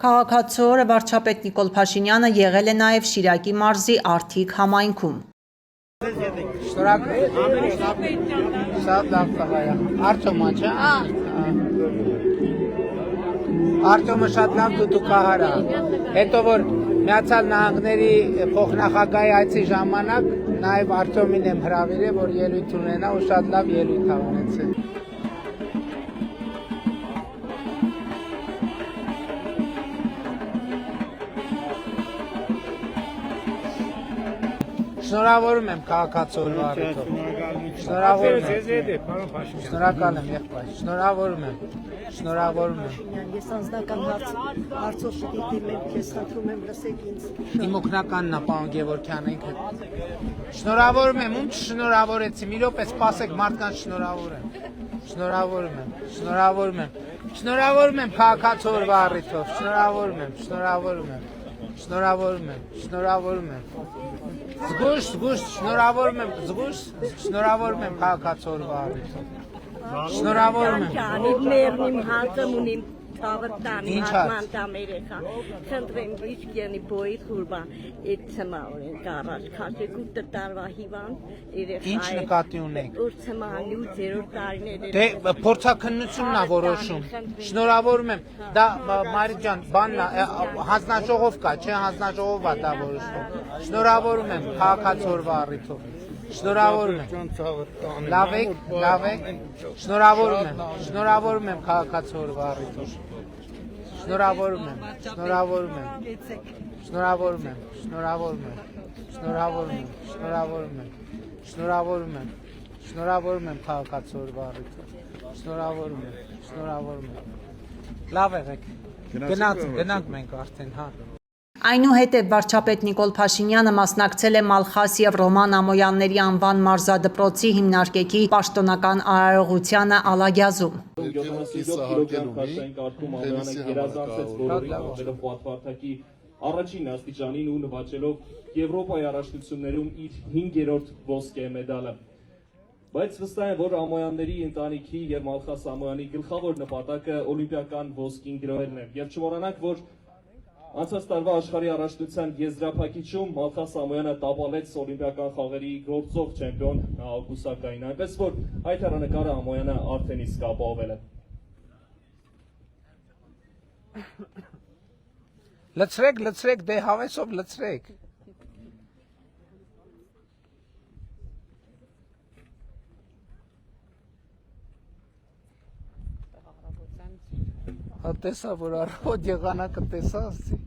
Քաղաքացու օրը վարչապետ Նիկոլ Փաշինյանը եղել է նաև Շիրակի մարզի Արթիկ համայնքում։ Արտոմը շատ լավ դուդուկահար է, հետո որ Միացյալ Նահանգների փոխնախագահի այցի ժամանակ նաև Արտոմին եմ հրավիրել, որ ելույթ ունենա ու շատ լավ ելույթ ա ունեցել։ Շնորհավորում եմ քաղաքացու օրվա առիթով։ Շնորհավորում եմ։ Շնորհակալ եմ եղբայր։ Շնորհավորում եմ։ Շնորհավորում եմ։ Ես անձնական հարցով պիտի դիմեմ, քեզ խնդրում եմ լսեք ինձ։ Իմ օգնականն է պարոն Գևորգյան ինքը։ Շնորհավորում եմ, ում չշնորհավորեցի, մի րոպե սպասեք, մարդկանց շնորհավորեմ։ Շնորհավորում եմ։ Շնորհավորում եմ։ Շնորհավորում եմ քաղաքացու օրվա առիթով։ Շնորհավորում եմ։ Շնորհավորում եմ։ Շնորհավորում եմ, շնորհավորում եմ։ Զգուշ, շնորհավորում եմ, շնորհավորում եմ քաղաքացու օրվա առիթով։ Շնորհավորում եմ։ Մերնիմ հալտım unim tavırtani hatman tamereka. Խնդրեմ իջկյանի բոյի խուրբա էցմա օրեն կարաշ քաշե կուտը տարվա հիվան երեխա։ Ինչ նկատի ունեք։ Ուրցմանի ու ձերորդ տարիները։ Դե փորձաքննությունն է որոշում։ Շնորհավորում եմ։ Դա Մարի ջան, բանն է, հանձնաժողով կա, չէ, հանձնաժողով է դա որոշում։ Շնորհավորում եմ քաղաքացու օրվա առիթով։ Շնորհավորում եմ։ Լավ եք։ Շնորհավորում եմ քաղաքացու օրվա առիթով։ Շնորհավորում եմ։ Շնորհավորում եմ քաղաքացու օրվա առիթով։ Շնորհավորում եմ։ Լավ եղեք։ Գնանք մենք արդեն, հա։ Այնուհետև վարչապետ Նիկոլ Փաշինյանը մասնակցել է Մալխաս և Ռոման Ամոյանների անվան մարզադպրոցի հիմնարկեքի պաշտոնական արարողությանը Ալագյազում։ Առաջին աստիճանին ու նվաճելով Եվրոպայի առաջնություններում իր 5-րդ ոսկե մեդալը։ Բայց վստահ եմ, որ Ամոյանների ընտանիքի և Մալխաս Ամոյանի գլխավոր նպատակը օլիմպիական ոսկին գրոհելն է։ Եվ չմոռանանք, որ անցած տարվա աշխարհի առաջնության եզրափակիչում Մալխաս Ամոյանը տապալեց օլիմպիական խաղերի գործող չեմպիոն Նահագ Ուսակային, այնպես որ այդ հեռանկարը Ամոյանը արդեն իսկ ապահովել է։ Լցրեք, դե հավեսով լցրեք։ Տեսա, որ առողջ եղանակը տեսա, ասի։